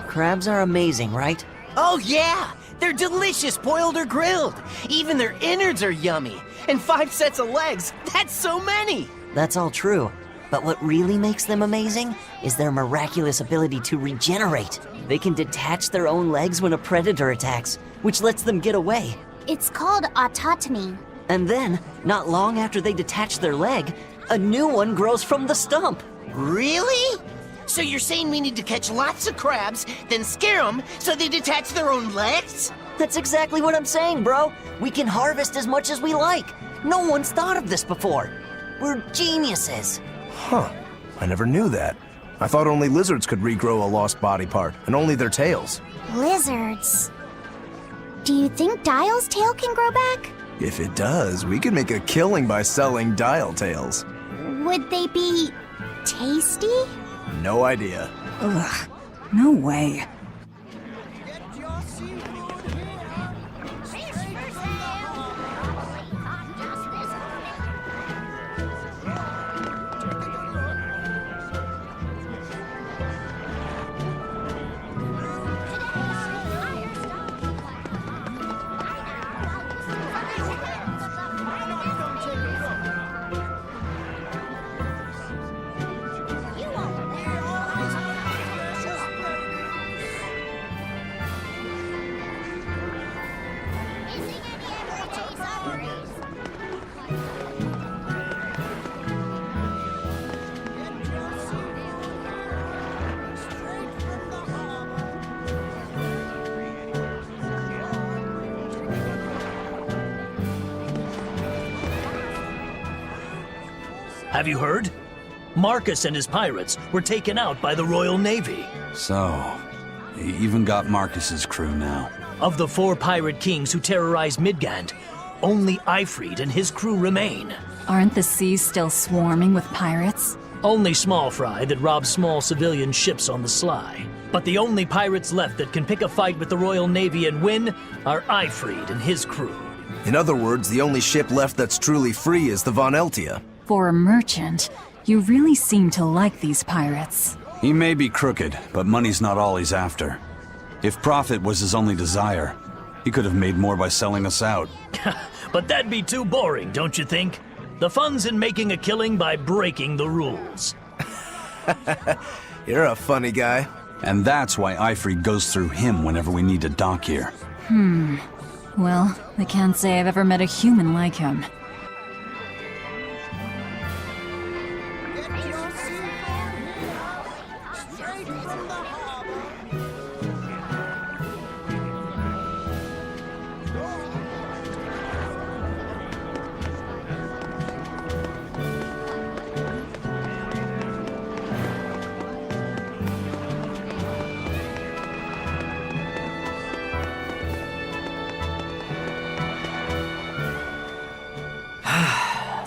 Crabs are amazing, right? Oh yeah! They're delicious boiled or grilled. Even their innards are yummy. And 5 sets of legs, that's so many! That's all true. But what really makes them amazing is their miraculous ability to regenerate. They can detach their own legs when a predator attacks, which lets them get away. It's called autotomy. And then, not long after they detach their leg, a new one grows from the stump. Really? So you're saying we need to catch lots of crabs, then scare them so they detach their own legs? That's exactly what I'm saying, bro. We can harvest as much as we like. No one's thought of this before. We're geniuses. Huh. I never knew that. I thought only lizards could regrow a lost body part, and only their tails. Lizards. Do you think Dial's tail can grow back? If it does, we could make a killing by selling dial tails. Would they be tasty? No idea. Ugh, no way. Have you heard? Marcus and his pirates were taken out by the Royal Navy. So, he even got Marcus's crew now. Of the 4 pirate kings who terrorized Midgand, only Ifrid and his crew remain. Aren't the seas still swarming with pirates? Only small fry that rob small civilian ships on the sly. But the only pirates left that can pick a fight with the Royal Navy and win are Ifrid and his crew. In other words, the only ship left that's truly free is the Von Eltia. For a merchant, you really seem to like these pirates. He may be crooked, but money's not all he's after. If profit was his only desire, he could have made more by selling us out. But that'd be too boring, don't you think? The fun's in making a killing by breaking the rules. You're a funny guy. And that's why Ifrid goes through him whenever we need to dock here. Well, I can't say I've ever met a human like him.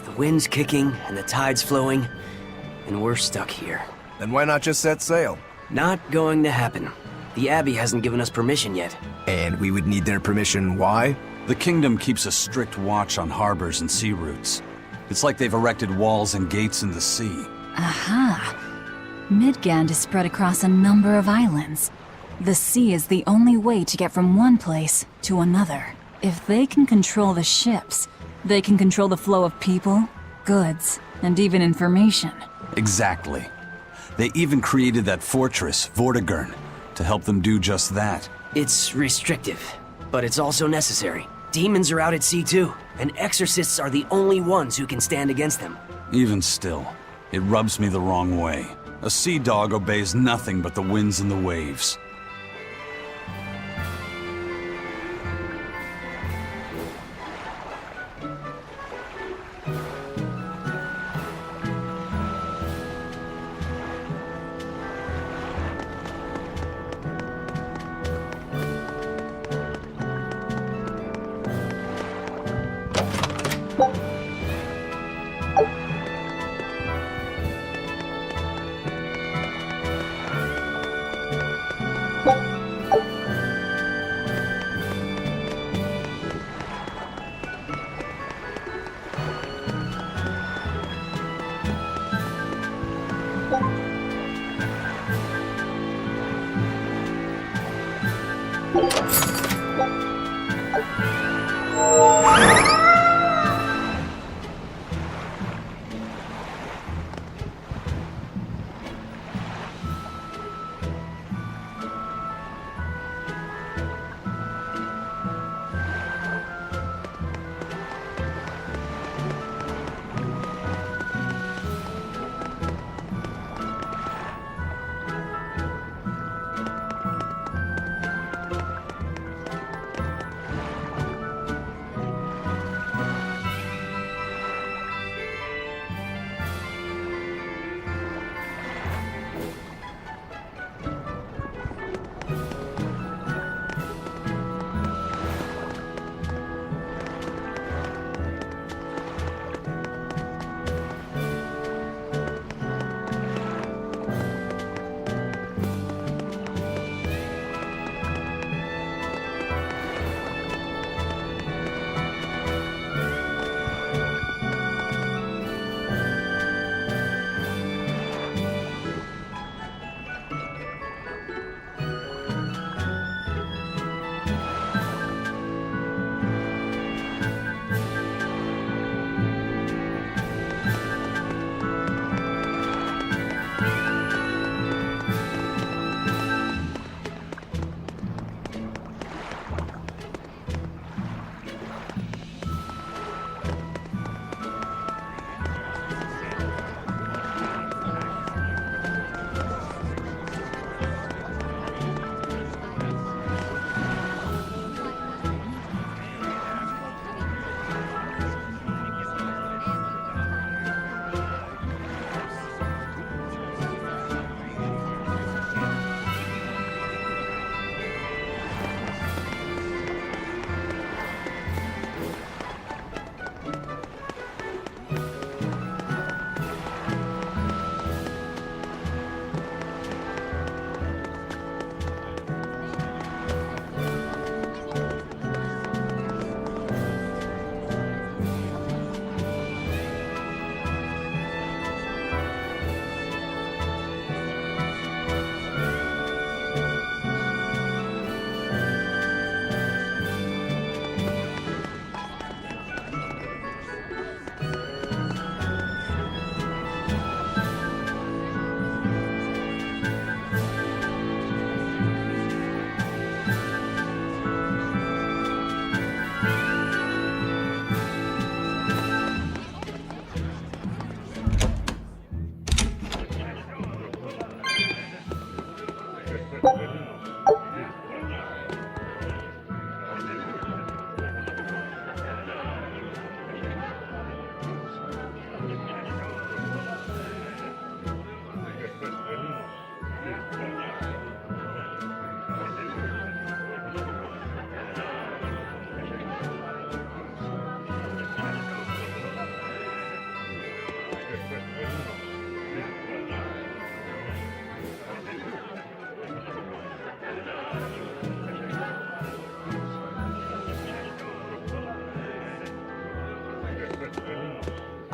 The wind's kicking and the tide's flowing, and we're stuck here. Then why not just set sail? Not going to happen. The Abbey hasn't given us permission yet. And we would need their permission, why? The kingdom keeps a strict watch on harbors and sea routes. It's like they've erected walls and gates in the sea. Aha! Midgand is spread across a number of islands. The sea is the only way to get from one place to another. If they can control the ships, they can control the flow of people, goods, and even information. Exactly. They even created that fortress, Vortigern, to help them do just that. It's restrictive, but it's also necessary. Demons are out at sea too, and exorcists are the only ones who can stand against them. Even still, it rubs me the wrong way. A sea dog obeys nothing but the winds and the waves.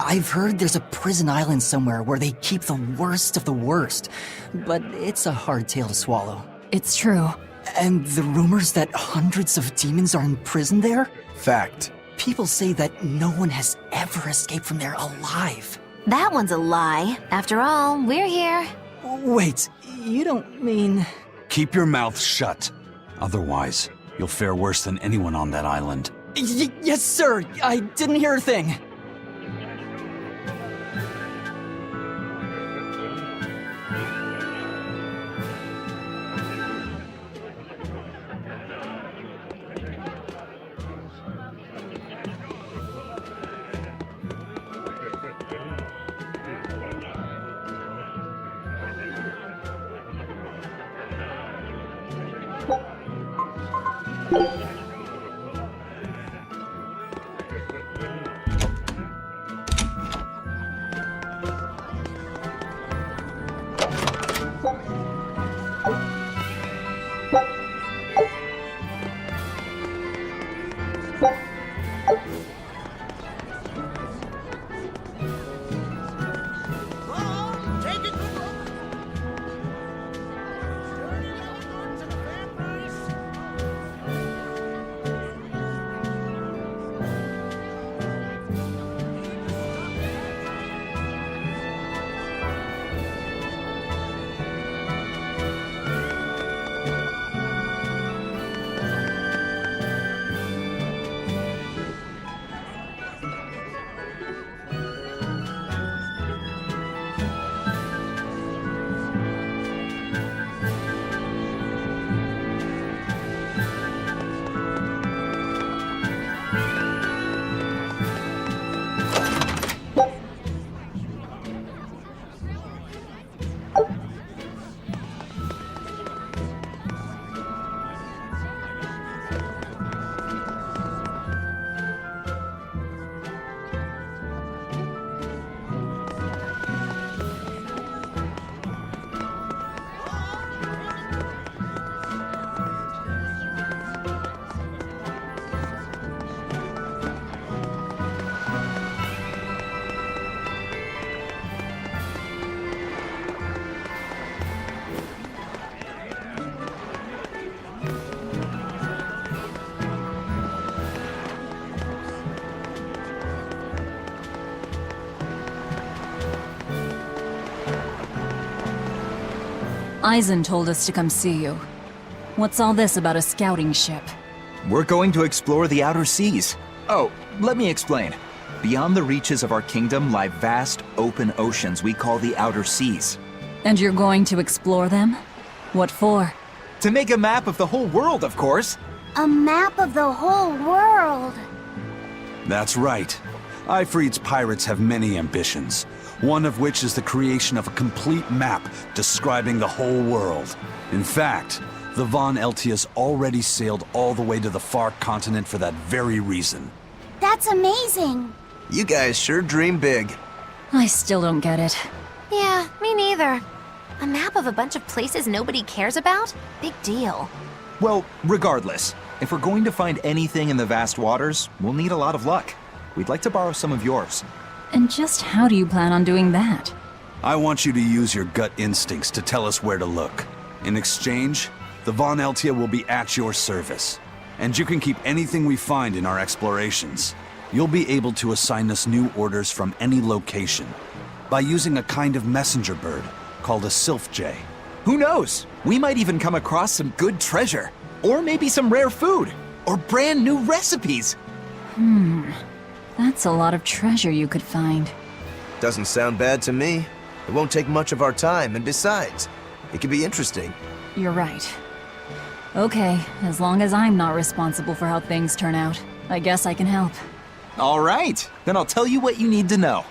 I've heard there's a prison island somewhere where they keep the worst of the worst, but it's a hard tale to swallow. It's true. And the rumors that hundreds of demons are imprisoned there? Fact. People say that no one has ever escaped from there alive. That one's a lie. After all, we're here. Wait, you don't mean... Keep your mouth shut. Otherwise, you'll fare worse than anyone on that island. Yes, sir. I didn't hear a thing. Eisen told us to come see you. What's all this about a scouting ship? We're going to explore the outer seas. Oh, let me explain. Beyond the reaches of our kingdom lie vast, open oceans we call the outer seas. And you're going to explore them? What for? To make a map of the whole world, of course. A map of the whole world. That's right. Ifrit's pirates have many ambitions, one of which is the creation of a complete map describing the whole world. In fact, the Von Eltias already sailed all the way to the far continent for that very reason. That's amazing. You guys sure dream big. I still don't get it. Yeah, me neither. A map of a bunch of places nobody cares about? Big deal. Well, regardless, if we're going to find anything in the vast waters, we'll need a lot of luck. We'd like to borrow some of yours. And just how do you plan on doing that? I want you to use your gut instincts to tell us where to look. In exchange, the Von Eltia will be at your service. And you can keep anything we find in our explorations. You'll be able to assign us new orders from any location by using a kind of messenger bird called a sylph jay. Who knows? We might even come across some good treasure. Or maybe some rare food. Or brand new recipes. That's a lot of treasure you could find. Doesn't sound bad to me. It won't take much of our time, and besides, it could be interesting. You're right. Okay, as long as I'm not responsible for how things turn out, I guess I can help. All right, then I'll tell you what you need to know.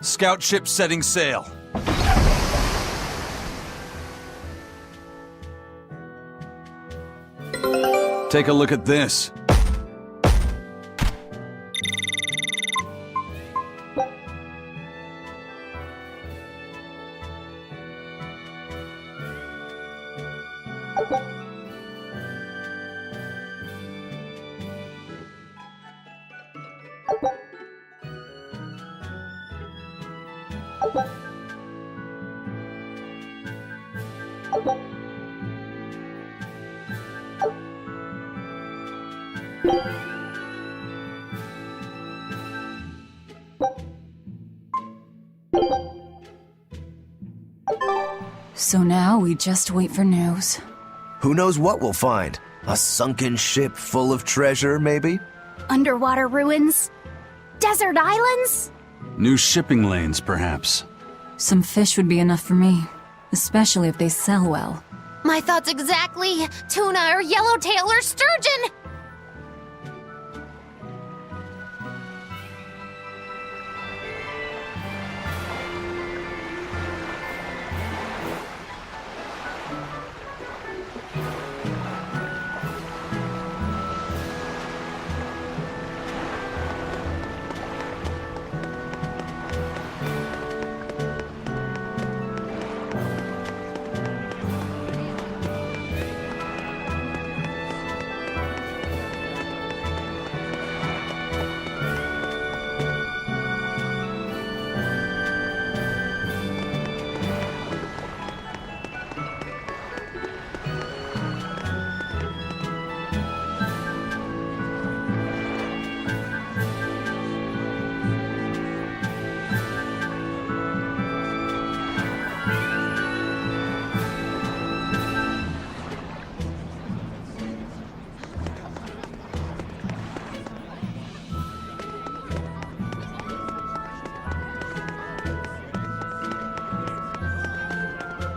Scout ship setting sail. Take a look at this. So now we just wait for news. Who knows what we'll find? A sunken ship full of treasure, maybe? Underwater ruins? Desert islands? New shipping lanes, perhaps. Some fish would be enough for me, especially if they sell well. My thoughts exactly. Tuna or yellowtail or sturgeon.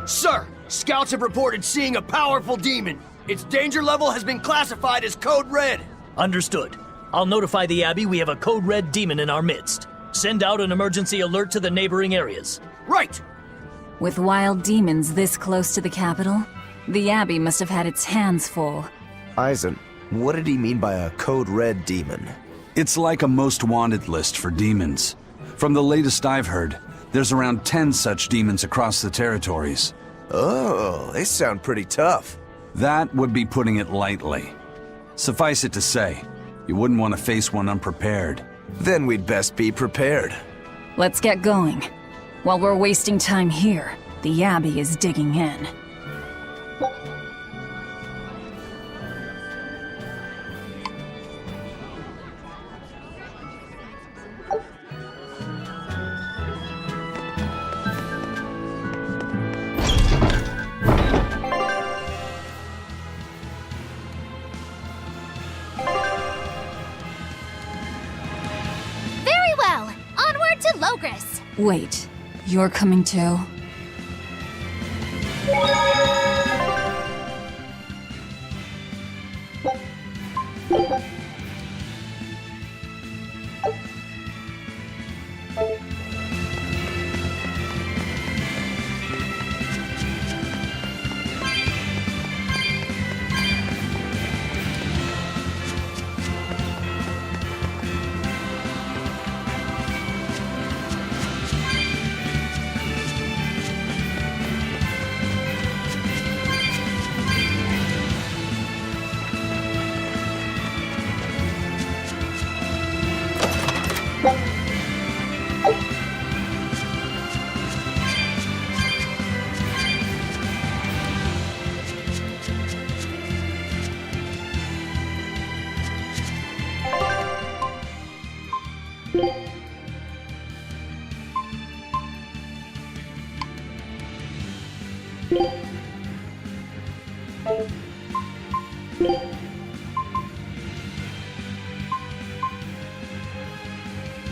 Sir, scouts have reported seeing a powerful demon. Its danger level has been classified as Code Red. Understood. I'll notify the Abbey we have a Code Red demon in our midst. Send out an emergency alert to the neighboring areas. Right! With wild demons this close to the capital, the Abbey must have had its hands full. Eisen, what did he mean by a Code Red demon? It's like a most wanted list for demons. From the latest I've heard, there's around 10 such demons across the territories. Oh, they sound pretty tough. That would be putting it lightly. Suffice it to say, you wouldn't want to face one unprepared. Then we'd best be prepared. Let's get going. While we're wasting time here, the Abbey is digging in. Wait, you're coming too?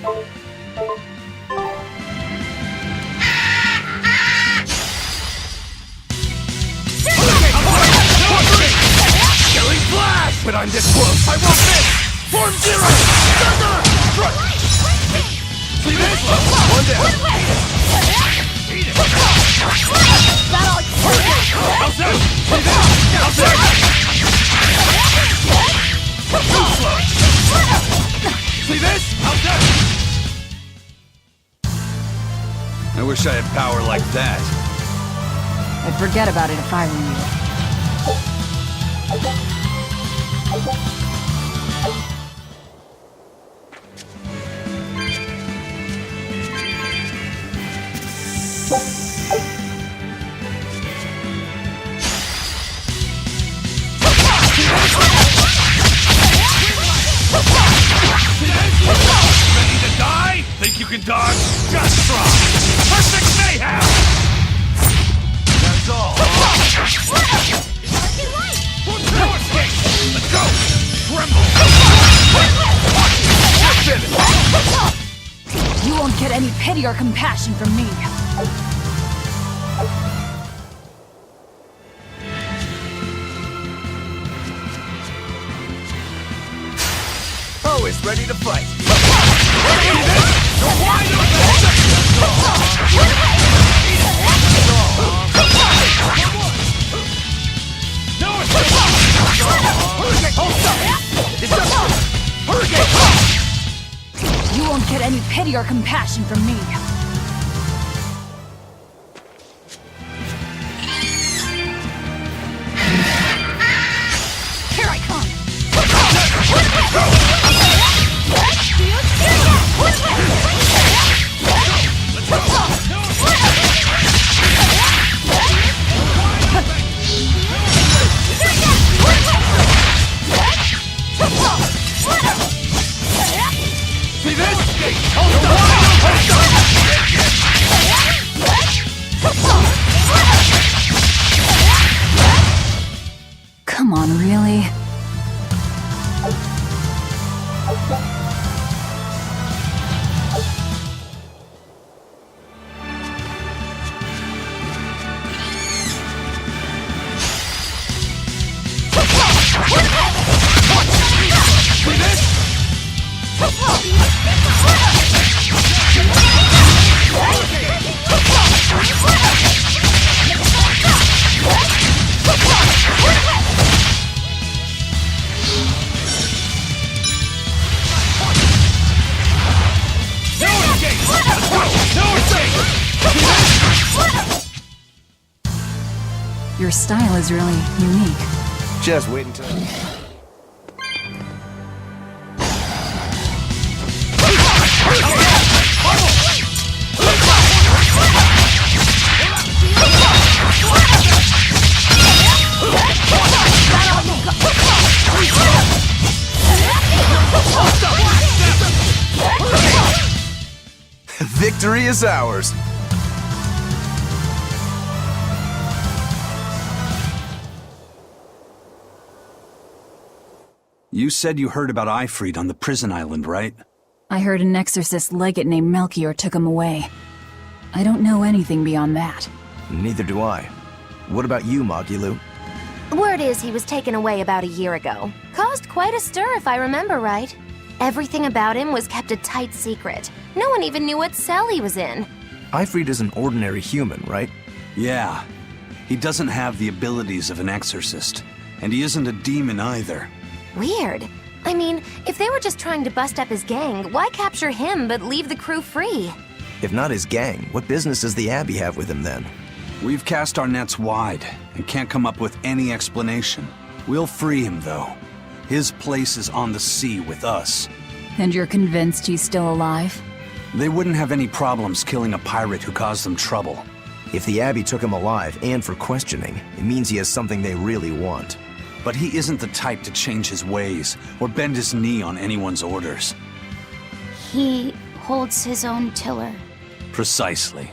Killing blast! But I'm this close, I won't miss! Form zero! Thunder! See this? One down. Eat it! How's that? See this? How's that? Too slow! See this? How's that? I wish I had power like that. I'd forget about it if I were you. Ready to die? Think you can dodge? Just try! Perfect mayhem! That's all. No escape! Let's go! Tremble! You won't get any pity or compassion from me. Always ready to fight. You won't get any pity or compassion from me. Here I come. See this? Come on, really? Your style is really unique. Just wait until... Victory is ours! You said you heard about Ifrit on the prison island, right? I heard an exorcist legate named Melchior took him away. I don't know anything beyond that. Neither do I. What about you, Magulu? Word is he was taken away about a year ago. Caused quite a stir, if I remember right. Everything about him was kept a tight secret. No one even knew what cell he was in. Ifrit is an ordinary human, right? Yeah. He doesn't have the abilities of an exorcist. And he isn't a demon either. Weird. I mean, if they were just trying to bust up his gang, why capture him but leave the crew free? If not his gang, what business does the Abbey have with him then? We've cast our nets wide and can't come up with any explanation. We'll free him, though. His place is on the sea with us. And you're convinced he's still alive? They wouldn't have any problems killing a pirate who caused them trouble. If the Abbey took him alive and for questioning, it means he has something they really want. But he isn't the type to change his ways or bend his knee on anyone's orders. He holds his own tiller. Precisely.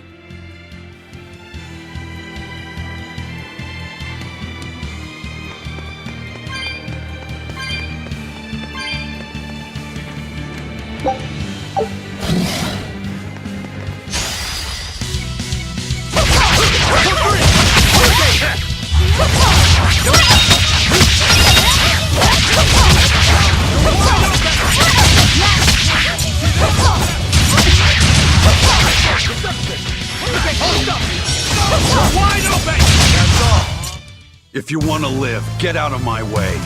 Wide open! That's all. If you want to live, get out of my way.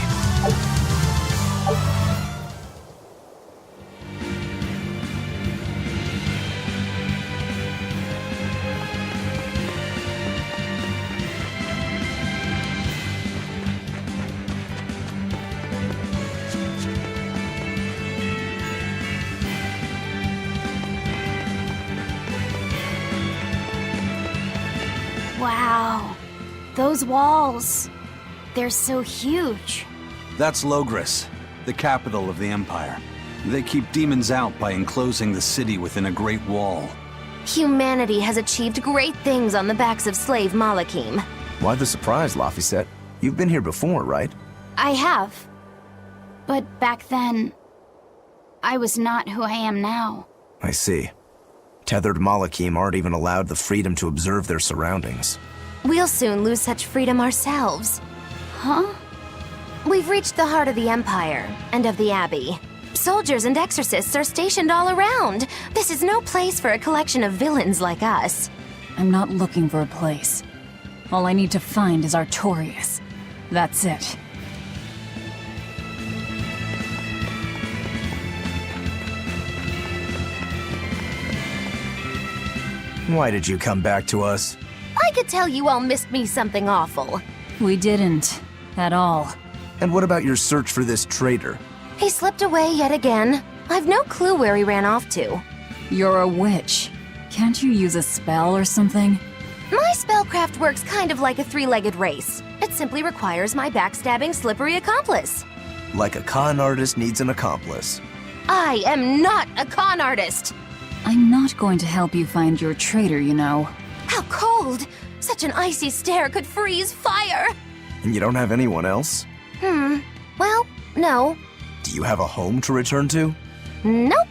Wow. Those walls. They're so huge. That's Logris, the capital of the Empire. They keep demons out by enclosing the city within a great wall. Humanity has achieved great things on the backs of slave Malakim. Why the surprise, Laphicet? You've been here before, right? I have. But back then, I was not who I am now. I see. Tethered Malakim aren't even allowed the freedom to observe their surroundings. We'll soon lose such freedom ourselves. Huh? We've reached the heart of the Empire, and of the Abbey. Soldiers and exorcists are stationed all around. This is no place for a collection of villains like us. I'm not looking for a place. All I need to find is Artorias. That's it. Why did you come back to us? I could tell you all missed me something awful. We didn't. At all. And what about your search for this traitor? He slipped away yet again. I've no clue where he ran off to. You're a witch. Can't you use a spell or something? My spellcraft works kind of like a three-legged race. It simply requires my backstabbing, slippery accomplice. Like a con artist needs an accomplice. I am not a con artist! I'm not going to help you find your traitor, you know. How cold! Such an icy stare could freeze fire! And you don't have anyone else? Well, no. Do you have a home to return to? Nope.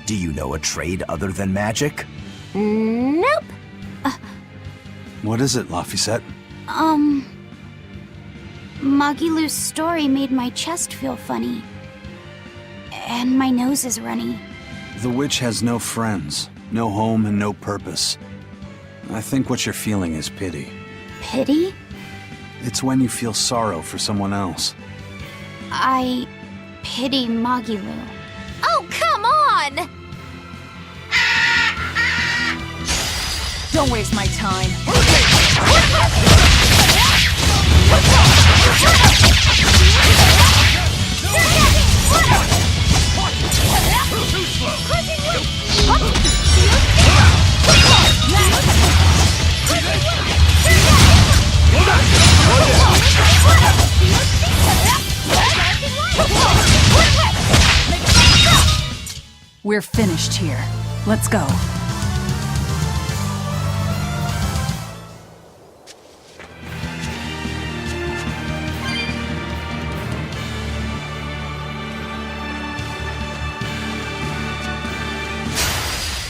Do you know a trade other than magic? Nope. What is it, Laphicet? Magilu's story made my chest feel funny. And my nose is runny. The witch has no friends, no home, and no purpose. I think what you're feeling is pity. Pity? It's when you feel sorrow for someone else. I pity Magilu. Oh, come on! Don't waste my time. We're finished here. Let's go.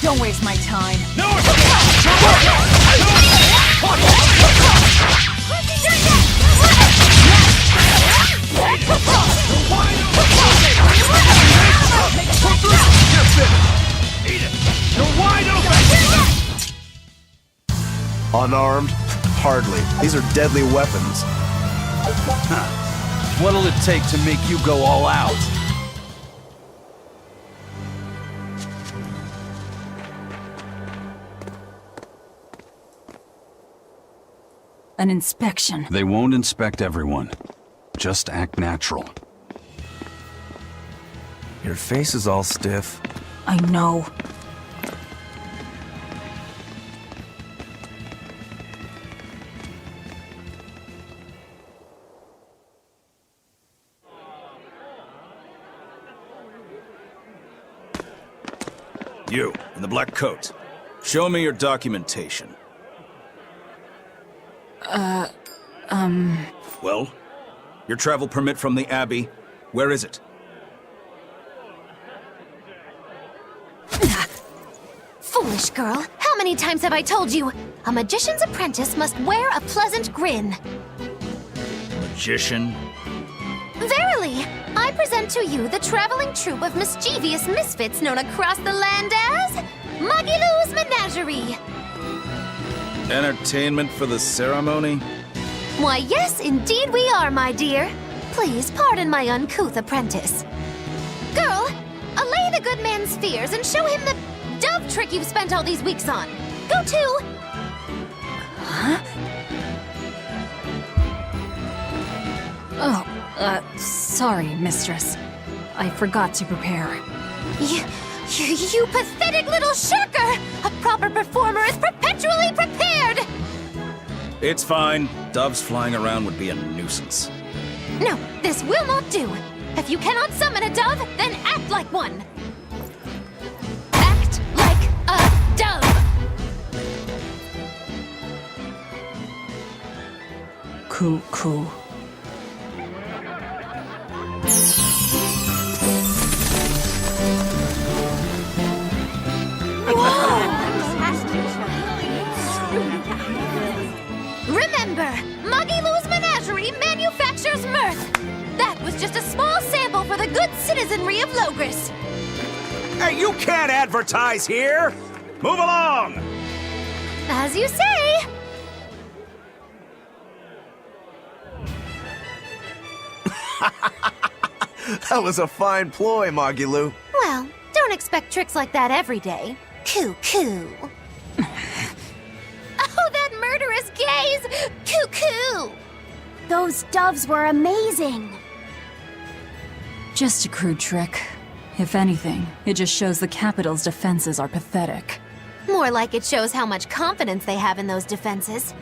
Don't waste my time. Unarmed? Hardly. These are deadly weapons. What'll it take to make you go all out? An inspection. They won't inspect everyone. Just act natural. Your face is all stiff. I know. You, in the black coat. Show me your documentation. Well? Your travel permit from the Abbey, where is it? Foolish girl, how many times have I told you? A magician's apprentice must wear a pleasant grin. magician? Verily, I present to you the traveling troupe of mischievous misfits known across the land as Magilou's Menagerie. Entertainment for the ceremony? Why, yes, indeed we are, my dear. Please pardon my uncouth apprentice. Girl, allay the good man's fears and show him the dove trick you've spent all these weeks on. Go to... Huh? Oh, sorry, mistress. I forgot to prepare. You pathetic little shirker! A proper performer is perpetually prepared! It's fine. Doves flying around would be a nuisance. No, this will not do. If you cannot summon a dove, then act like one. Act like a dove! Cool. Remember, Magilou's Menagerie manufactures mirth. That was just a small sample for the good citizenry of Logris. Hey, you can't advertise here! Move along! As you say. That was a fine ploy, Magilou. Well, don't expect tricks like that every day. Coo. Oh, that murderous gaze! Coo. Those doves were amazing. Just a crude trick. If anything, it just shows the capital's defenses are pathetic. More like it shows how much confidence they have in those defenses.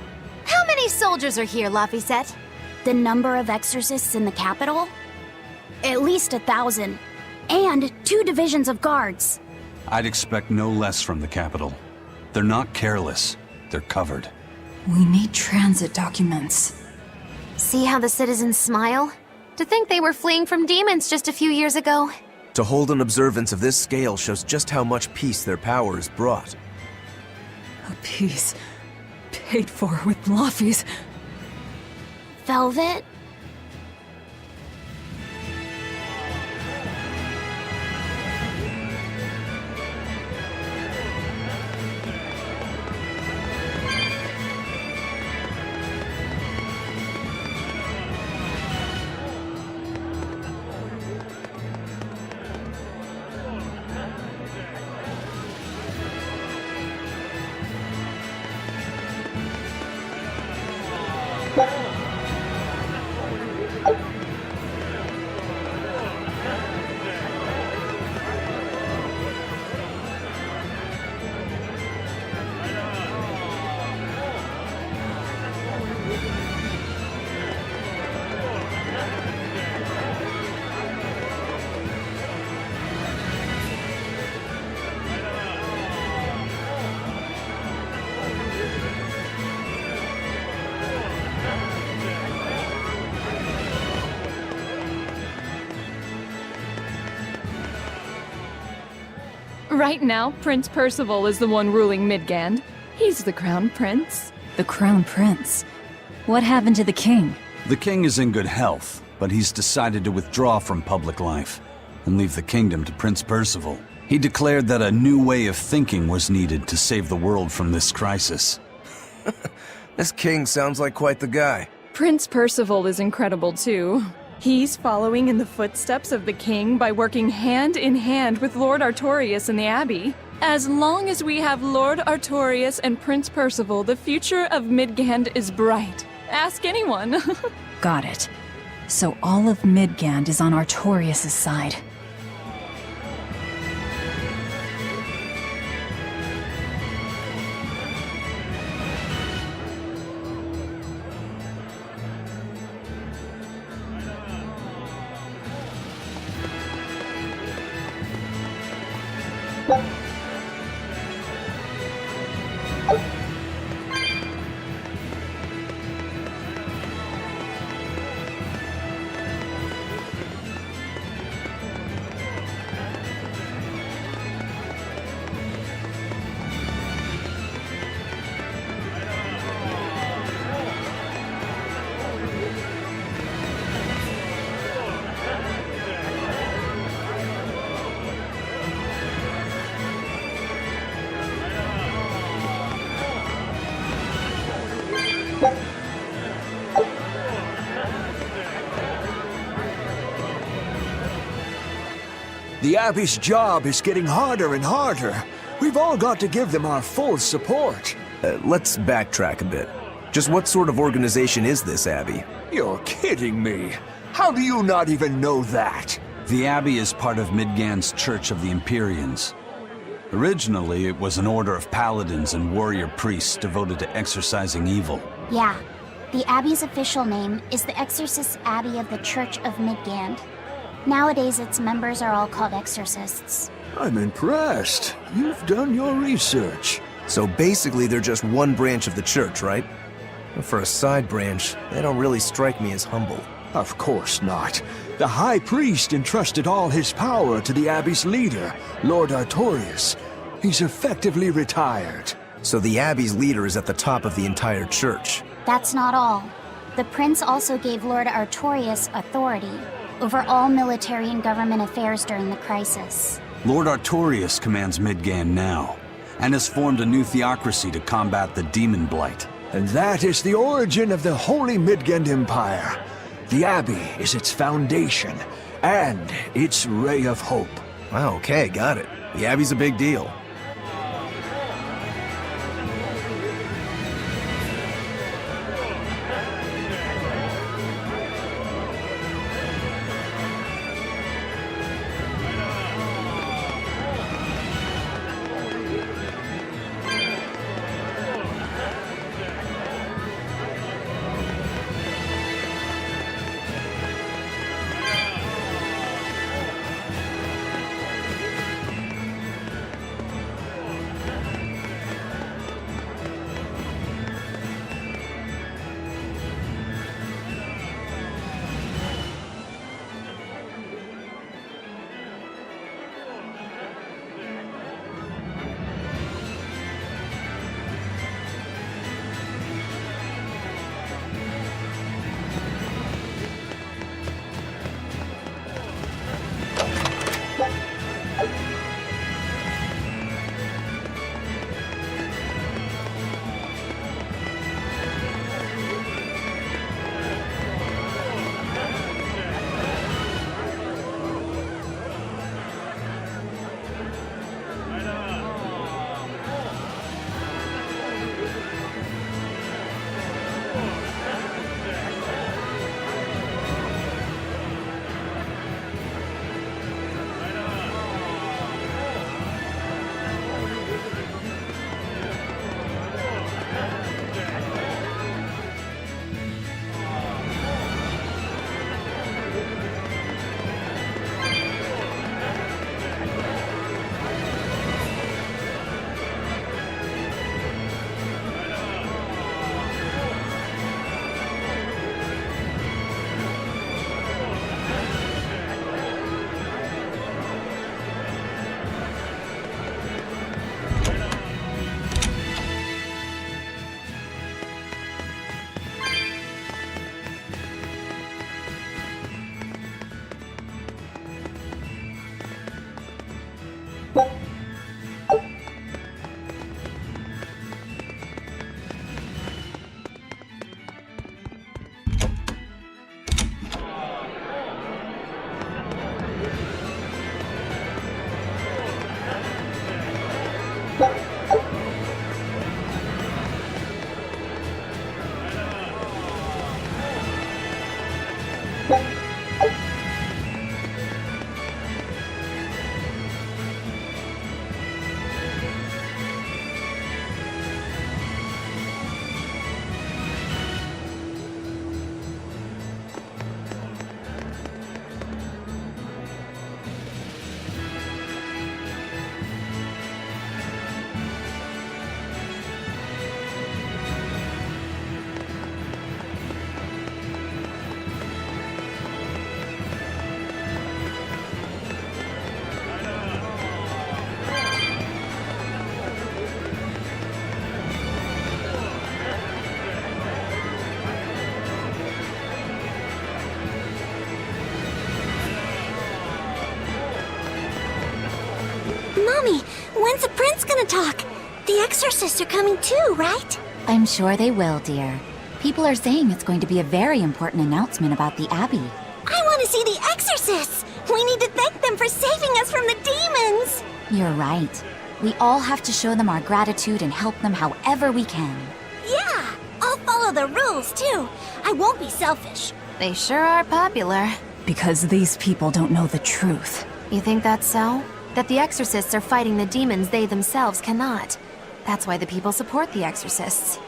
How many soldiers are here, Laphicet? The number of exorcists in the capital? At least 1,000. And 2 divisions of guards. I'd expect no less from the capital. They're not careless. They're covered. We need transit documents. See how the citizens smile? To think they were fleeing from demons just a few years ago. To hold an observance of this scale shows just how much peace their power has brought. A piece paid for with Laffy's. Velvet? Right now, Prince Percival is the one ruling Midgand. He's the crown prince. The crown prince? What happened to the king? The king is in good health, but he's decided to withdraw from public life and leave the kingdom to Prince Percival. He declared that a new way of thinking was needed to save the world from this crisis. This king sounds like quite the guy. Prince Percival is incredible too. He's following in the footsteps of the king by working hand in hand with Lord Artorias in the Abbey. As long as we have Lord Artorias and Prince Percival, the future of Midgand is bright. Ask anyone. Got it. So all of Midgand is on Artorias' side. The Abbey's job is getting harder and harder. We've all got to give them our full support. Let's backtrack a bit. Just what sort of organization is this Abbey? You're kidding me. How do you not even know that? The Abbey is part of Midgand's Church of the Empyreans. Originally, it was an order of paladins and warrior priests devoted to exorcising evil. Yeah. The Abbey's official name is the Exorcist Abbey of the Church of Midgand. Nowadays, its members are all called exorcists. I'm impressed. You've done your research. So basically, they're just one branch of the church, right? For a side branch, they don't really strike me as humble. Of course not. The High Priest entrusted all his power to the Abbey's leader, Lord Artorias. He's effectively retired. So the Abbey's leader is at the top of the entire church. That's not all. The Prince also gave Lord Artorias authority over all military and government affairs during the crisis. Lord Artorias commands Midgand now, and has formed a new theocracy to combat the demon blight. And that is the origin of the Holy Midgand Empire. The Abbey is its foundation, and its ray of hope. Wow, okay, got it. The Abbey's a big deal. Mommy, when's the prince gonna talk? The exorcists are coming too, right? I'm sure they will, dear. People are saying it's going to be a very important announcement about the Abbey. I want to see the exorcists! We need to thank them for saving us from the demons! You're right. We all have to show them our gratitude and help them however we can. Yeah! I'll follow the rules, too. I won't be selfish. They sure are popular. Because these people don't know the truth. You think that's so? That the exorcists are fighting the demons they themselves cannot. That's why the people support the exorcists.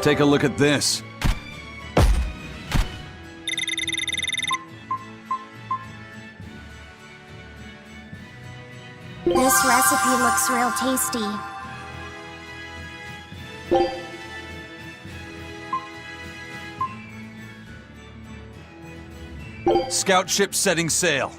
Take a look at this. This recipe looks real tasty. Scout ship setting sail.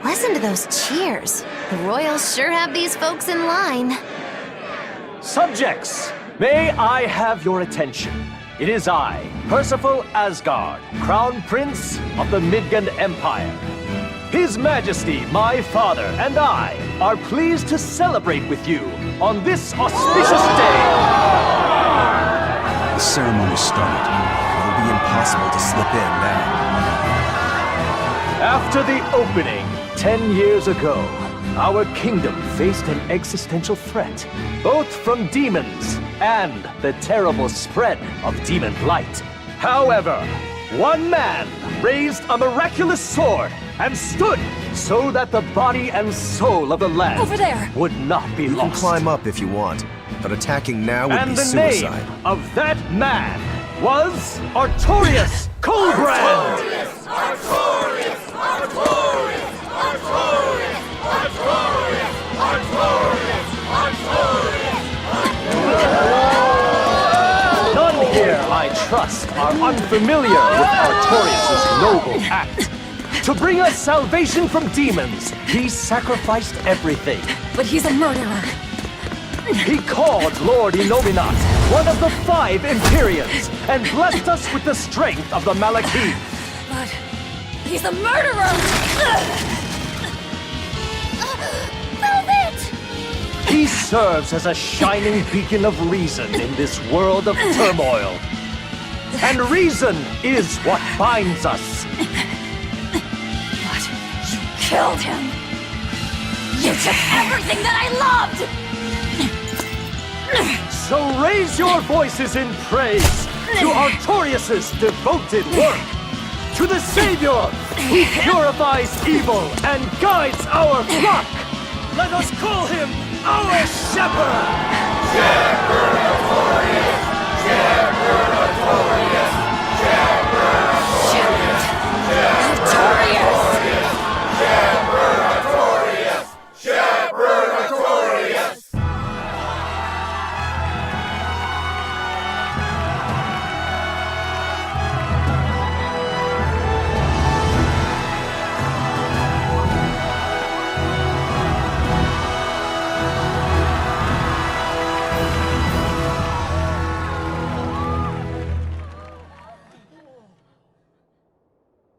Listen to those cheers. The royals sure have these folks in line. Subjects, may I have your attention? It is I, Percival Asgard, Crown Prince of the Midgard Empire. His Majesty, my father, and I are pleased to celebrate with you on this auspicious day. The ceremony started. It'll be impossible to slip in now. After the opening, 10 years ago, our kingdom faced an existential threat, both from demons and the terrible spread of demon blight. However, one man raised a miraculous sword and stood so that the body and soul of the land Over there. would not be You lost. can climb up if you want, but attacking now would And be the suicide. name of that man was Artorius Colbrand! None here, I trust, are unfamiliar with Artorius' noble act. To bring us salvation from demons, he sacrificed everything. But he's a murderer. He called Lord Innominat one of the 5 Empyreans and blessed us with the strength of the Malakith. But he's a murderer! Velvet! He serves as a shining beacon of reason in this world of turmoil. And reason is what binds us. But you killed him! You took everything that I loved! So raise your voices in praise to Artorius' devoted work, to the Savior who purifies evil and guides our flock. Let us call him our Shepherd! Shepherd Artorius! Shepherd Artorius! Shepherd Artorius! Shepherd Artorius! Shepherd Artorius!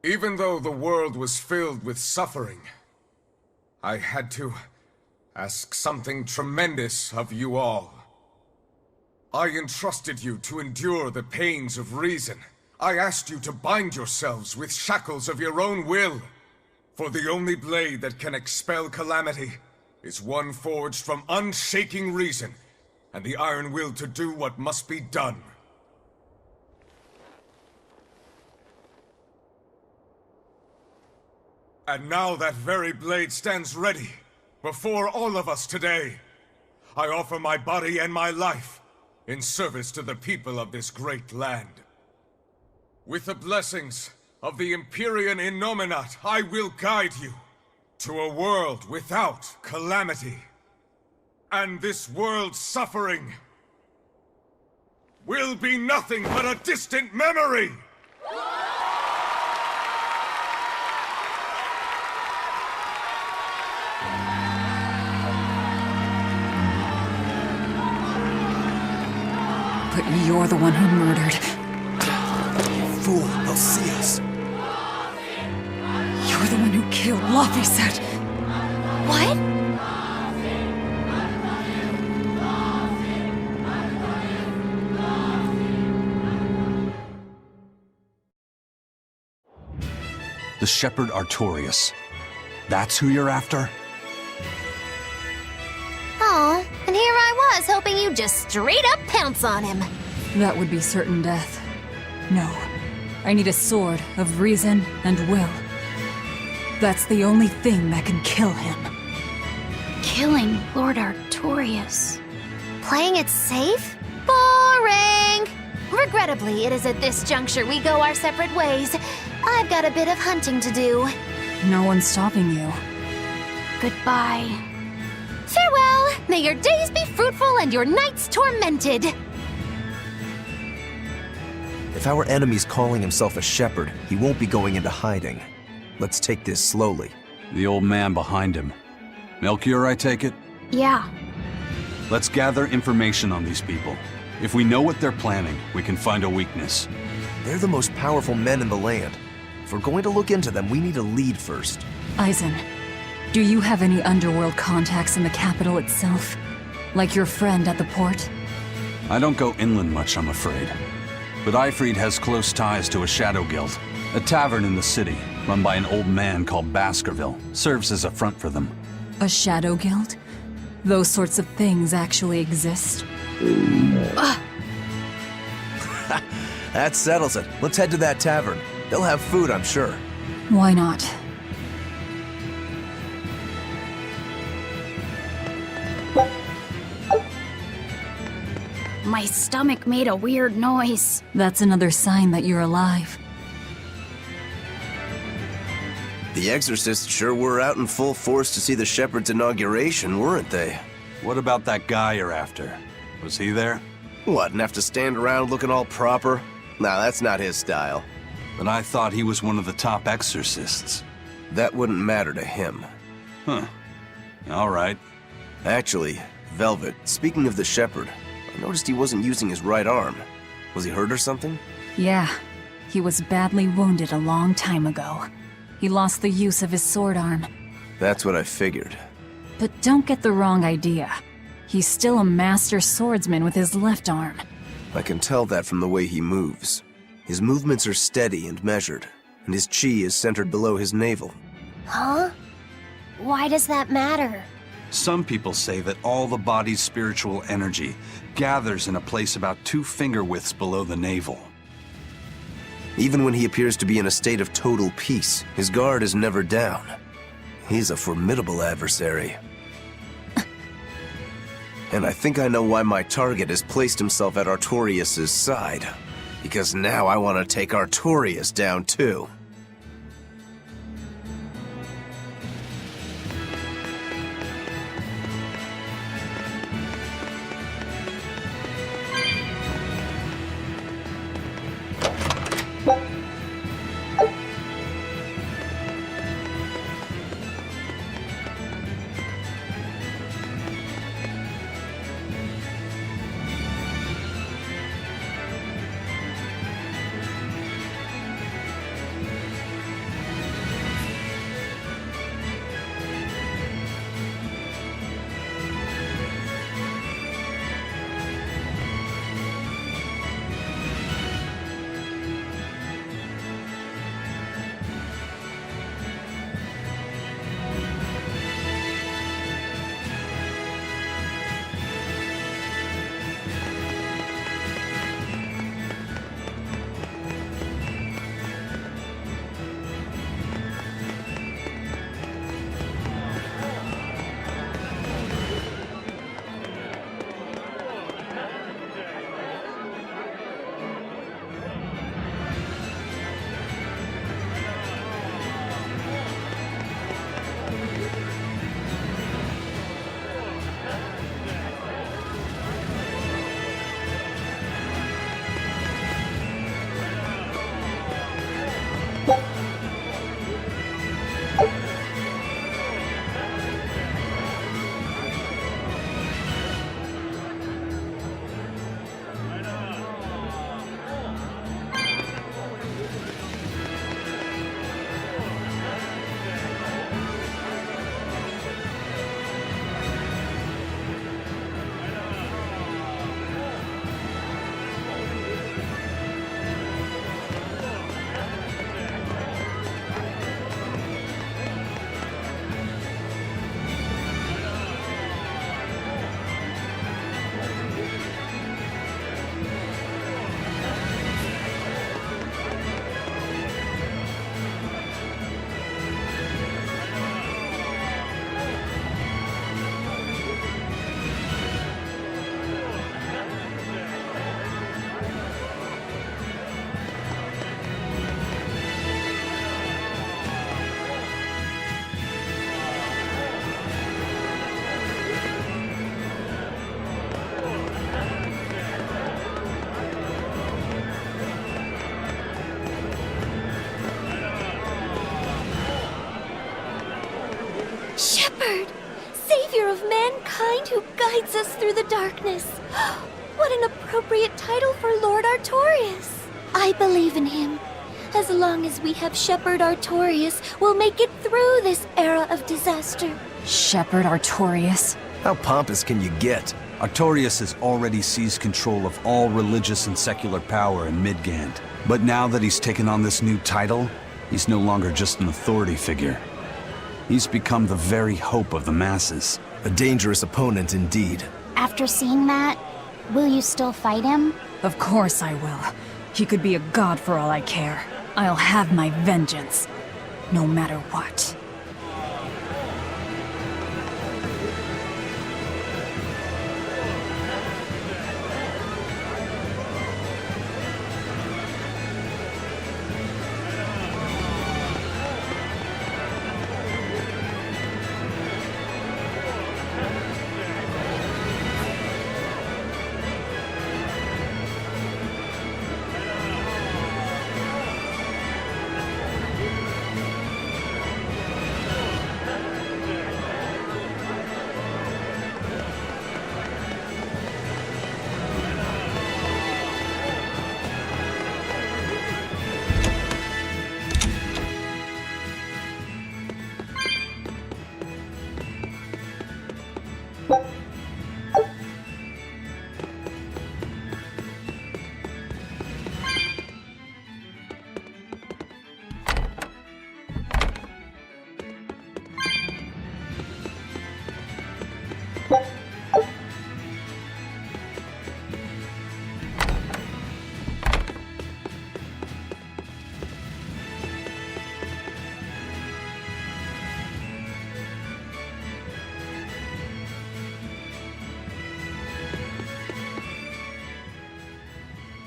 Even though the world was filled with suffering, I had to ask something tremendous of you all. I entrusted you to endure the pains of reason. I asked you to bind yourselves with shackles of your own will. For the only blade that can expel calamity is one forged from unshaking reason and the iron will to do what must be done. And now that very blade stands ready, before all of us today. I offer my body and my life, in service to the people of this great land. With the blessings of the Empyrean Innominat, I will guide you to a world without calamity. And this world's suffering will be nothing but a distant memory! But you're the one who murdered. Fool, they'll see us. You're the one who killed Laphicet. What? The Shepherd Artorias. That's who you're after? Oh, and here I was hoping you'd just straight up pounce on him. That would be certain death. No. I need a sword of reason and will. That's the only thing that can kill him. Killing Lord Artorias. Playing it safe? Boring! Regrettably, it is at this juncture we go our separate ways. I've got a bit of hunting to do. No one's stopping you. Goodbye. Farewell! May your days be fruitful and your nights tormented! If our enemy's calling himself a shepherd, he won't be going into hiding. Let's take this slowly. The old man behind him. Melchior, I take it? Yeah. Let's gather information on these people. If we know what they're planning, we can find a weakness. They're the most powerful men in the land. If we're going to look into them, we need a lead first. Eisen, do you have any underworld contacts in the capital itself? Like your friend at the port? I don't go inland much, I'm afraid. But Eifried has close ties to a shadow guild. A tavern in the city, run by an old man called Baskerville, serves as a front for them. A shadow guild? Those sorts of things actually exist? That settles it. Let's head to that tavern. They'll have food, I'm sure. Why not? My stomach made a weird noise. That's another sign that you're alive. The exorcists sure were out in full force to see the shepherd's inauguration, weren't they? What about that guy you're after? Was he there? What, and have to stand around looking all proper? Nah, that's not his style. But I thought he was one of the top exorcists. That wouldn't matter to him. Huh. All right. Actually, Velvet, speaking of the shepherd, I noticed he wasn't using his right arm. Was he hurt or something? Yeah. He was badly wounded a long time ago. He lost the use of his sword arm. That's what I figured. But don't get the wrong idea. He's still a master swordsman with his left arm. I can tell that from the way he moves. His movements are steady and measured, and his chi is centered below his navel. Huh? Why does that matter? Some people say that all the body's spiritual energy gathers in a place about 2 finger widths below the navel. Even when he appears to be in a state of total peace, his guard is never down. He's a formidable adversary. And I think I know why my target has placed himself at Artorias' side. Because now I want to take Artorias down too. kind who guides us through the darkness. What an appropriate title for Lord Artorias. I believe in him. As long as we have Shepherd Artorias, we'll make it through this era of disaster. Shepherd Artorias? How pompous can you get? Artorias has already seized control of all religious and secular power in Midgand. But now that he's taken on this new title, he's no longer just an authority figure. He's become the very hope of the masses. A dangerous opponent indeed. After seeing that, will you still fight him? Of course I will. He could be a god for all I care. I'll have my vengeance. No matter what.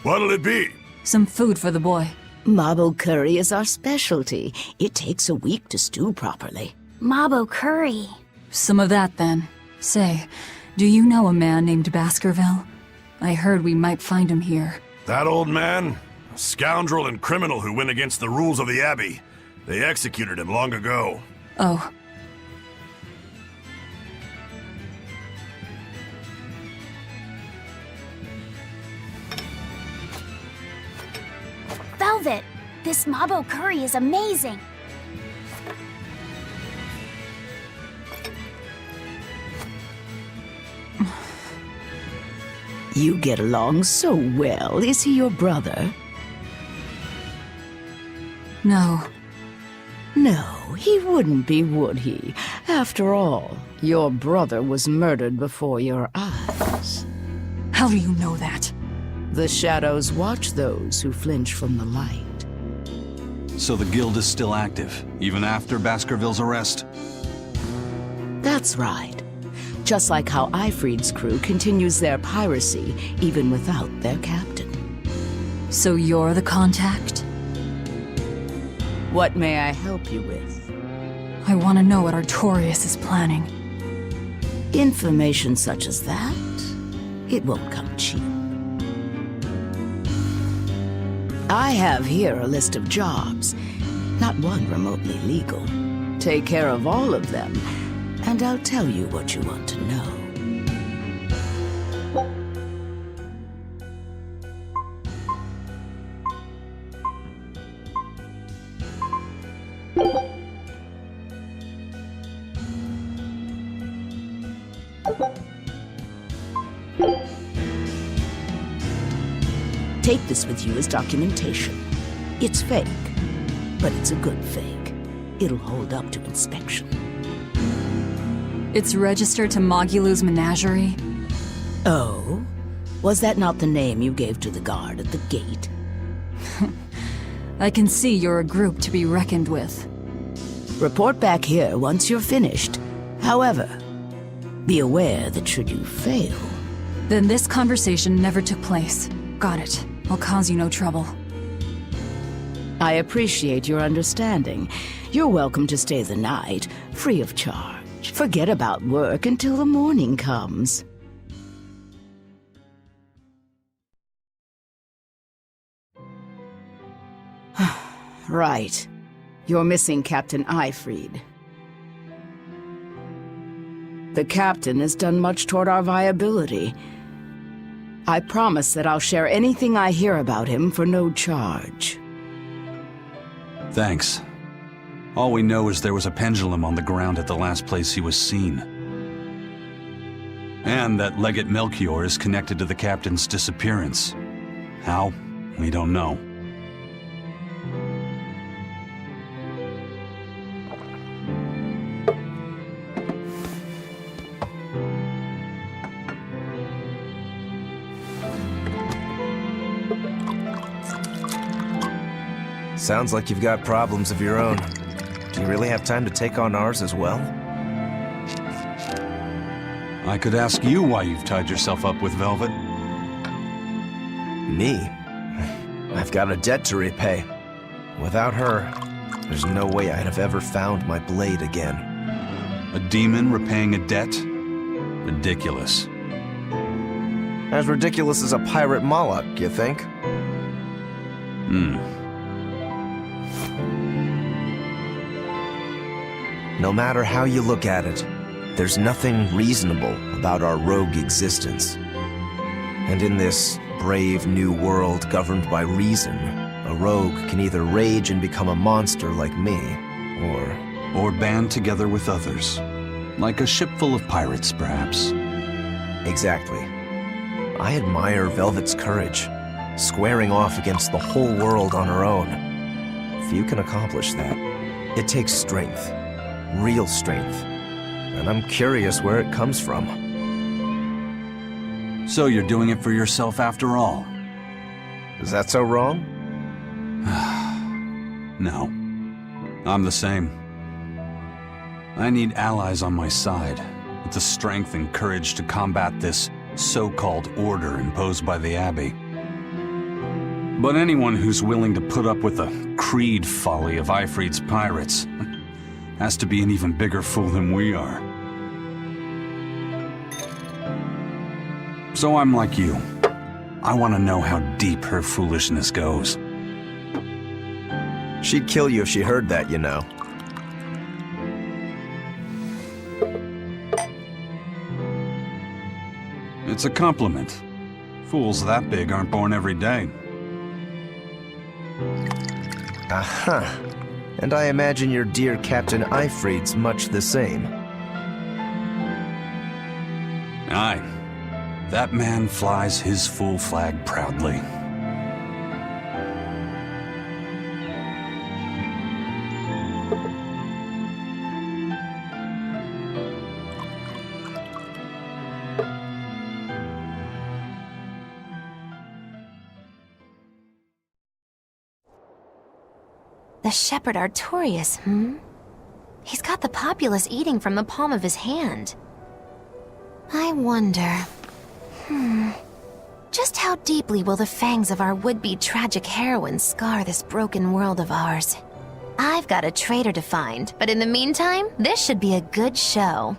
What'll it be? Some food for the boy. Mabo curry is our specialty. It takes a week to stew properly. Mabo curry. Some of that, then. Say, do you know a man named Baskerville? I heard we might find him here. That old man? A scoundrel and criminal who went against the rules of the Abbey. They executed him long ago. Oh. Velvet, this Mabo curry is amazing. You get along so well. Is he your brother? No. No, he wouldn't be, would he? After all, your brother was murdered before your eyes. How do you know that? The shadows watch those who flinch from the light. So the guild is still active, even after Baskerville's arrest? That's right. Just like how Ifried's crew continues their piracy, even without their captain. So you're the contact? What may I help you with? I want to know what Artorias is planning. Information such as that, it won't come cheap. I have here a list of jobs, not one remotely legal. Take care of all of them, and I'll tell you what you want to know. Take this with you as documentation. It's fake, but it's a good fake. It'll hold up to inspection. It's registered to Mogulu's menagerie? Oh? Was that not the name you gave to the guard at the gate? I can see you're a group to be reckoned with. Report back here once you're finished. However, be aware that should you fail... Then this conversation never took place. Got it. I'll cause you no trouble. I appreciate your understanding. You're welcome to stay the night, free of charge. Forget about work until the morning comes. Right. You're missing Captain Ifried. The captain has done much toward our viability. I promise that I'll share anything I hear about him for no charge. Thanks. All we know is there was a pendulum on the ground at the last place he was seen. And that Legate Melchior is connected to the captain's disappearance. How? We don't know. Sounds like you've got problems of your own. Do you really have time to take on ours as well? I could ask you why you've tied yourself up with Velvet. Me? I've got a debt to repay. Without her, there's no way I'd have ever found my blade again. A demon repaying a debt? Ridiculous. As ridiculous as a pirate Moloch, you think? No matter how you look at it, there's nothing reasonable about our rogue existence. And in this brave new world governed by reason, a rogue can either rage and become a monster like me, or band together with others. Like a ship full of pirates, perhaps. Exactly. I admire Velvet's courage, squaring off against the whole world on her own. Few can accomplish that. It takes strength. Real strength. And I'm curious where it comes from. So you're doing it for yourself after all? Is that so wrong? No. I'm the same. I need allies on my side, with the strength and courage to combat this so-called order imposed by the Abbey. But anyone who's willing to put up with the creed folly of Ifrit's pirates has to be an even bigger fool than we are. So I'm like you. I want to know how deep her foolishness goes. She'd kill you if she heard that, you know. It's a compliment. Fools that big aren't born every day. Aha. And I imagine your dear Captain Ifrit's much the same. Aye. That man flies his full flag proudly. The shepherd Artorias, He's got the populace eating from the palm of his hand. I wonder... Just how deeply will the fangs of our would-be tragic heroine scar this broken world of ours? I've got a traitor to find, but in the meantime, this should be a good show.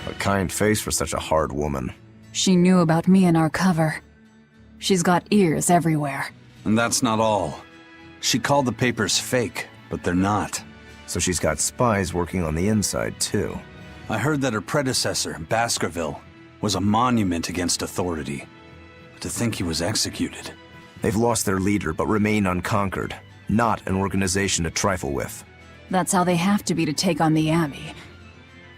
A kind face for such a hard woman. She knew about me and our cover. She's got ears everywhere. And that's not all. She called the papers fake, but they're not. So she's got spies working on the inside, too. I heard that her predecessor, Baskerville, was a monument against authority. To think he was executed. They've lost their leader, but remain unconquered. Not an organization to trifle with. That's how they have to be to take on the Abbey.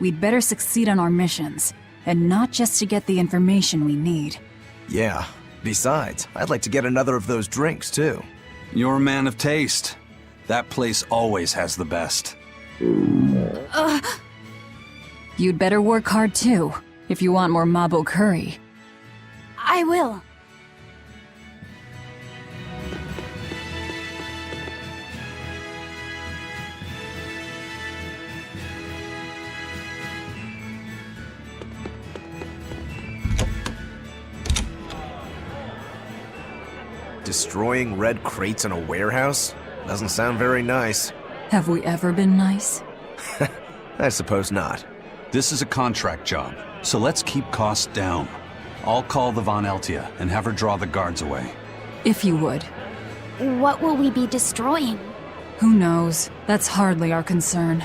We'd better succeed on our missions, and not just to get the information we need. Yeah. Besides, I'd like to get another of those drinks, too. You're a man of taste. That place always has the best. You'd better work hard, too, if you want more Mabo curry. I will. Destroying red crates in a warehouse? Doesn't sound very nice. Have we ever been nice? I suppose not. This is a contract job, so let's keep costs down. I'll call the Von Eltia and have her draw the guards away. If you would. What will we be destroying? Who knows? That's hardly our concern.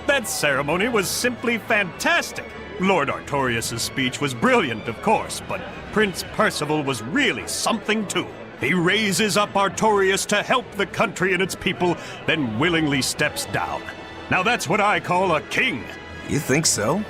That ceremony was simply fantastic. Lord Artorias' speech was brilliant, of course, but Prince Percival was really something too. He raises up Artorias to help the country and its people, then willingly steps down. Now that's what I call a king. You think so?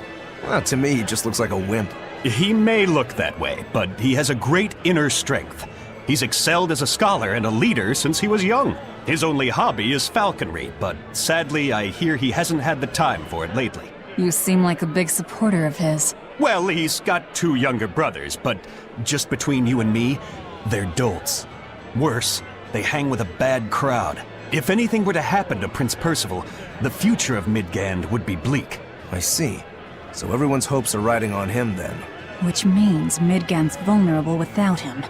Well, to me, he just looks like a wimp. He may look that way, but he has a great inner strength. He's excelled as a scholar and a leader since he was young. His only hobby is falconry, but sadly I hear he hasn't had the time for it lately. You seem like a big supporter of his. Well, he's got 2 younger brothers, but just between you and me, they're dolts. Worse, they hang with a bad crowd. If anything were to happen to Prince Percival, the future of Midgand would be bleak. I see. So everyone's hopes are riding on him then. Which means Midgand's vulnerable without him.